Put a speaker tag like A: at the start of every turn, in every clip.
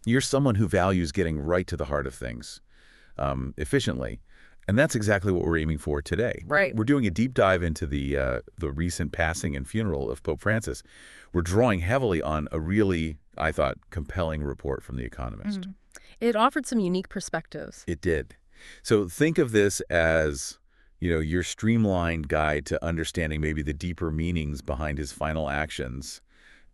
A: You're someone who values getting right to the heart of things efficiently. And that's exactly what we're aiming for today.
B: Right.
A: We're doing a deep dive into the recent passing and funeral of Pope Francis. We're drawing heavily on a really, I thought, compelling report from The Economist.
B: Mm. It offered some unique perspectives.
A: It did. So think of this as, your streamlined guide to understanding maybe the deeper meanings behind his final actions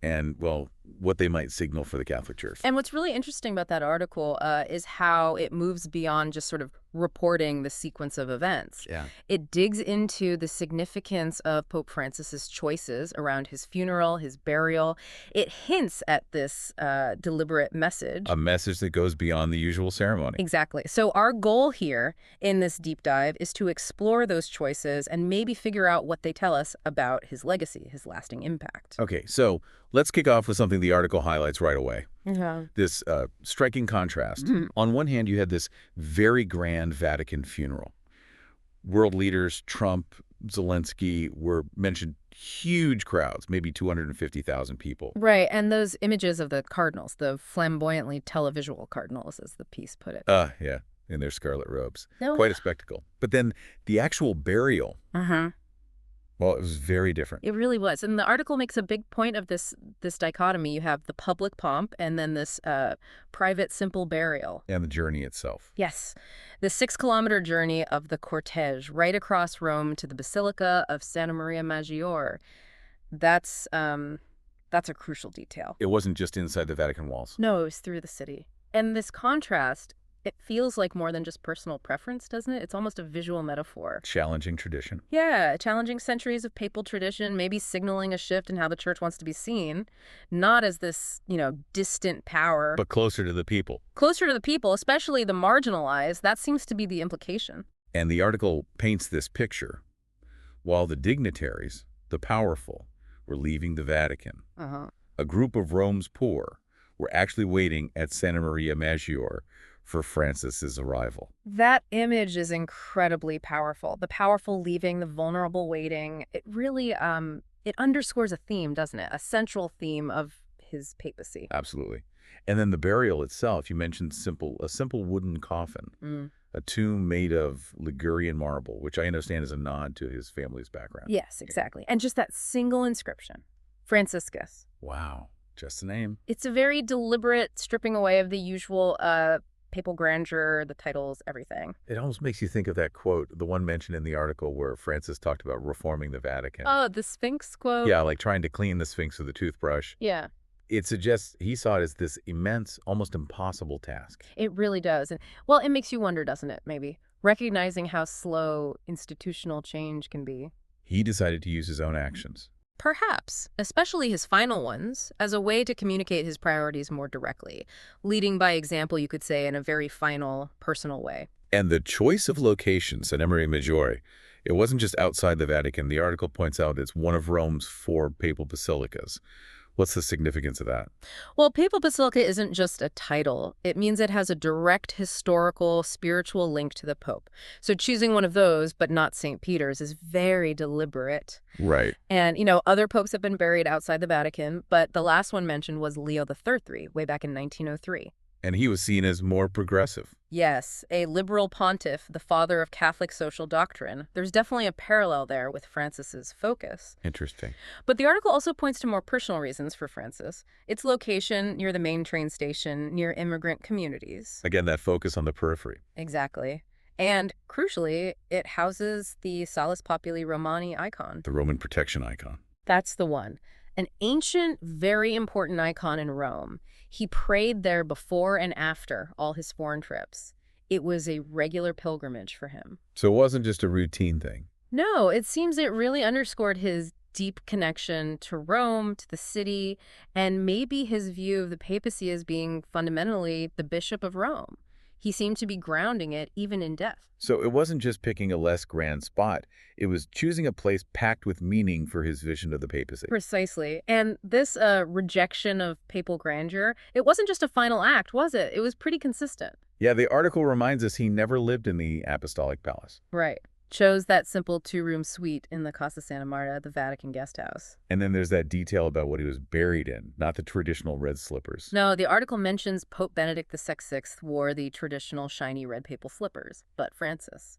A: and, well, what they might signal for the Catholic Church.
B: And what's really interesting about that article is how it moves beyond just sort of reporting the sequence of events.
A: Yeah.
B: It digs into the significance of Pope Francis's choices around his funeral, his burial. It hints at this deliberate message.
A: A message that goes beyond the usual ceremony.
B: Exactly. So our goal here in this deep dive is to explore those choices and maybe figure out what they tell us about his legacy, his lasting impact.
A: Okay, so let's kick off with something the article highlights right away.
B: Yeah.
A: This striking contrast. On one hand, you had this very grand Vatican funeral. World leaders, Trump, Zelensky, were mentioned, huge crowds, maybe 250,000 people.
B: Right, and those images of the cardinals, the flamboyantly televisual cardinals, as the piece put it.
A: Yeah, in their scarlet robes.
B: No.
A: Quite a spectacle. But then the actual burial, well, it was very different.
B: It really was. And the article makes a big point of this dichotomy. You have the public pomp and then this private, simple burial.
A: And the journey itself.
B: Yes. The 6-kilometer journey of the cortege right across Rome to the Basilica of Santa Maria Maggiore. That's a crucial detail.
A: It wasn't just inside the Vatican walls.
B: No, it was through the city. And this contrast, it feels like more than just personal preference, doesn't it? It's almost a visual metaphor.
A: Challenging tradition.
B: Yeah, challenging centuries of papal tradition, maybe signaling a shift in how the church wants to be seen, not as this, distant power.
A: But closer to the people.
B: Closer to the people, especially the marginalized. That seems to be the implication.
A: And the article paints this picture. While the dignitaries, the powerful, were leaving the Vatican, a group of Rome's poor were actually waiting at Santa Maria Maggiore for Francis's arrival.
B: That image is incredibly powerful. The powerful leaving, the vulnerable waiting. It really, it underscores a theme, doesn't it? A central theme of his papacy.
A: Absolutely. And then the burial itself, you mentioned a simple wooden coffin, a tomb made of Ligurian marble, which I understand is a nod to his family's background.
B: Yes, exactly. And just that single inscription, Franciscus.
A: Wow, just a name.
B: It's a very deliberate stripping away of the usual papal grandeur, the titles, everything.
A: It almost makes you think of that quote, the one mentioned in the article where Francis talked about reforming the Vatican.
B: Oh, the Sphinx quote?
A: Yeah, like trying to clean the Sphinx with a toothbrush.
B: Yeah.
A: It suggests he saw it as this immense, almost impossible task.
B: It really does. And, well, it makes you wonder, doesn't it, maybe? Recognizing how slow institutional change can be.
A: He decided to use his own actions.
B: Perhaps, especially his final ones, as a way to communicate his priorities more directly, leading by example, you could say, in a very final, personal way.
A: And the choice of location, Santa Maria Maggiore, it wasn't just outside the Vatican. The article points out it's one of Rome's 4 papal basilicas. What's the significance of that?
B: Well, Papal Basilica isn't just a title. It means it has a direct historical, spiritual link to the Pope. So choosing one of those, but not St. Peter's, is very deliberate.
A: Right.
B: And, other popes have been buried outside the Vatican, but the last one mentioned was Leo XIII, way back in 1903.
A: And he was seen as more progressive.
B: Yes, a liberal pontiff, the father of Catholic social doctrine. There's definitely a parallel there with Francis's focus.
A: Interesting.
B: But the article also points to more personal reasons for Francis. Its location near the main train station, near immigrant communities.
A: Again, that focus on the periphery.
B: Exactly. And, crucially, it houses the Salus Populi Romani icon.
A: The Roman protection icon.
B: That's the one. An ancient, very important icon in Rome. He prayed there before and after all his foreign trips. It was a regular pilgrimage for him.
A: So it wasn't just a routine thing.
B: No, it seems it really underscored his deep connection to Rome, to the city, and maybe his view of the papacy as being fundamentally the Bishop of Rome. He seemed to be grounding it even in death.
A: So it wasn't just picking a less grand spot. It was choosing a place packed with meaning for his vision of the papacy.
B: Precisely. And this rejection of papal grandeur, it wasn't just a final act, was it? It was pretty consistent.
A: Yeah, the article reminds us he never lived in the apostolic palace.
B: Right. chose that simple 2-room suite in the Casa Santa Marta, the Vatican guest house.
A: And then there's that detail about what he was buried in, not the traditional red slippers.
B: No, the article mentions Pope Benedict XVI wore the traditional shiny red papal slippers, but Francis.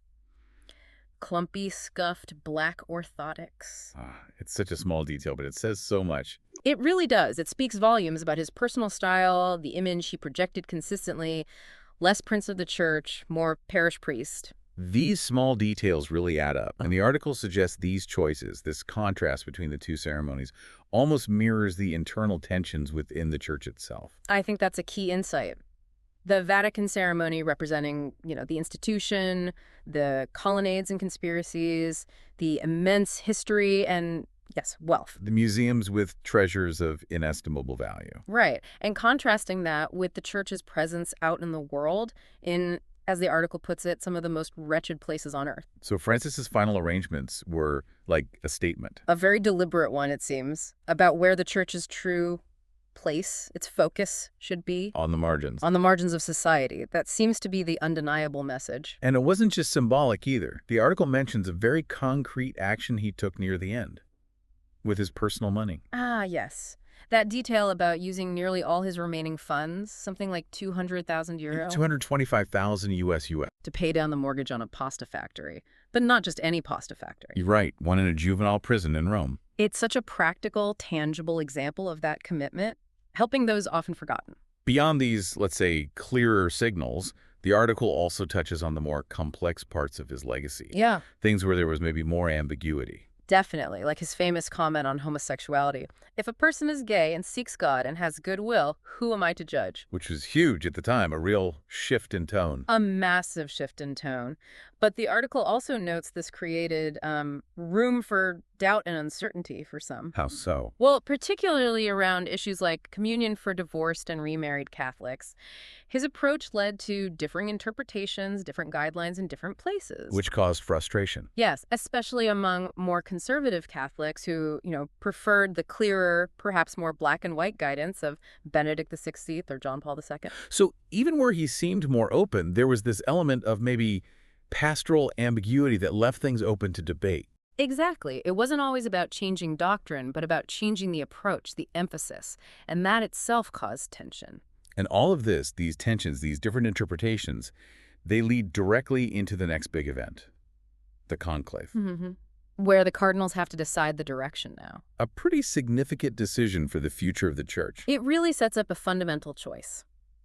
B: Clumpy, scuffed black orthotics.
A: It's such a small detail, but it says so much.
B: It really does. It speaks volumes about his personal style, the image he projected consistently, less prince of the church, more parish priest.
A: These small details really add up, and the article suggests these choices, this contrast between the two ceremonies, almost mirrors the internal tensions within the church itself.
B: I think that's a key insight. The Vatican ceremony representing, the institution, the colonnades and conspiracies, the immense history and, yes, wealth.
A: The museums with treasures of inestimable value.
B: Right. And contrasting that with the church's presence out in the world in, as the article puts it, some of the most wretched places on earth.
A: So Francis's final arrangements were like a statement.
B: A very deliberate one, it seems, about where the church's true place, its focus should be.
A: On the margins.
B: On the margins of society. That seems to be the undeniable message.
A: And it wasn't just symbolic either. The article mentions a very concrete action he took near the end with his personal money.
B: Ah, yes. That detail about using nearly all his remaining funds, something like 200,000 euro.
A: 225,000 US,
B: to pay down the mortgage on a pasta factory. But not just any pasta factory.
A: You're right, one in a juvenile prison in Rome.
B: It's such a practical, tangible example of that commitment, helping those often forgotten.
A: Beyond these, let's say, clearer signals, the article also touches on the more complex parts of his legacy.
B: Yeah.
A: Things where there was maybe more ambiguity.
B: Definitely, like his famous comment on homosexuality. If a person is gay and seeks God and has goodwill, who am I to judge?
A: Which was huge at the time, a real shift in tone.
B: A massive shift in tone. But the article also notes this created room for doubt and uncertainty for some.
A: How so?
B: Well, particularly around issues like communion for divorced and remarried Catholics. His approach led to differing interpretations, different guidelines in different places.
A: Which caused frustration.
B: Yes, especially among more conservative Catholics who, preferred the clearer, perhaps more black and white guidance of Benedict XVI or John Paul II.
A: So even where he seemed more open, there was this element of maybe pastoral ambiguity that left things open to debate.
B: Exactly. It wasn't always about changing doctrine, but about changing the approach, the emphasis, and that itself caused tension.
A: And all of this, these tensions, these different interpretations, they lead directly into the next big event, the conclave.
B: Mm-hmm. Where the cardinals have to decide the direction now.
A: A pretty significant decision for the future of the church.
B: It really sets up a fundamental choice.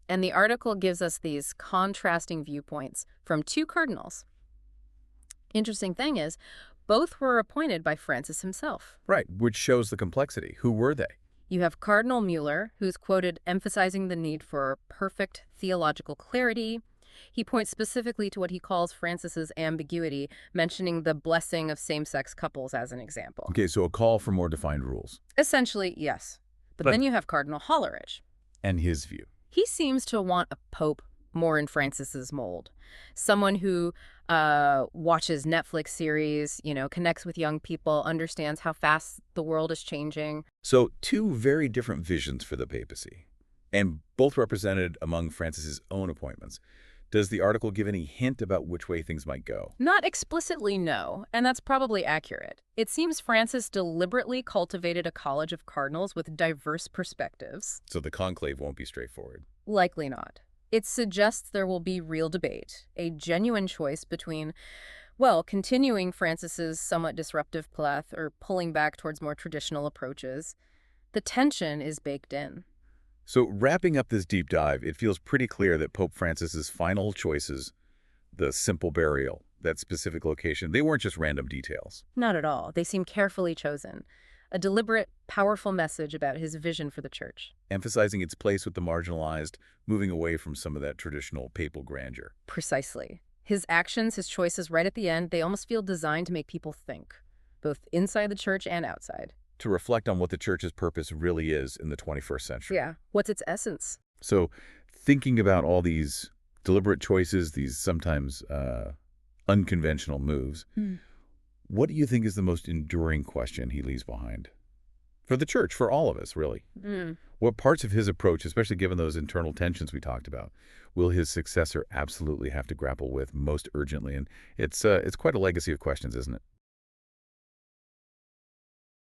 B: And the article gives us these contrasting viewpoints from two cardinals. Interesting thing is, both were appointed by Francis himself.
A: Right, which shows the complexity. Who were they?
B: You have Cardinal Mueller, who's quoted emphasizing the need for perfect theological clarity. He points specifically to what he calls Francis's ambiguity, mentioning the blessing of same-sex couples as an example.
A: Okay, so a call for more defined rules.
B: Essentially, yes. But then you have Cardinal Hollerich.
A: And his view.
B: He seems to want a pope more in Francis's mold. Someone who watches Netflix series, connects with young people, understands how fast the world is changing.
A: So two very different visions for the papacy, and both represented among Francis's own appointments. Does the article give any hint about which way things might go?
B: Not explicitly, no, and that's probably accurate. It seems Francis deliberately cultivated a college of cardinals with diverse perspectives.
A: So the conclave won't be straightforward.
B: Likely not. It suggests there will be real debate, a genuine choice between, continuing Francis's somewhat disruptive path or pulling back towards more traditional approaches. The tension is baked in.
A: So wrapping up this deep dive, it feels pretty clear that Pope Francis's final choices, the simple burial, that specific location, they weren't just random details.
B: Not at all. They seem carefully chosen. A deliberate, powerful message about his vision for the church.
A: Emphasizing its place with the marginalized, moving away from some of that traditional papal grandeur.
B: Precisely. His actions, his choices right at the end, they almost feel designed to make people think, both inside the church and outside.
A: To reflect on what the church's purpose really is in the 21st century.
B: Yeah. What's its essence?
A: So thinking about all these deliberate choices, these sometimes unconventional moves, what do you think is the most enduring question he leaves behind For the church, for all of us, really.
B: Mm.
A: What parts of his approach, especially given those internal tensions we talked about, will his successor absolutely have to grapple with most urgently? And it's quite a legacy of questions, isn't it?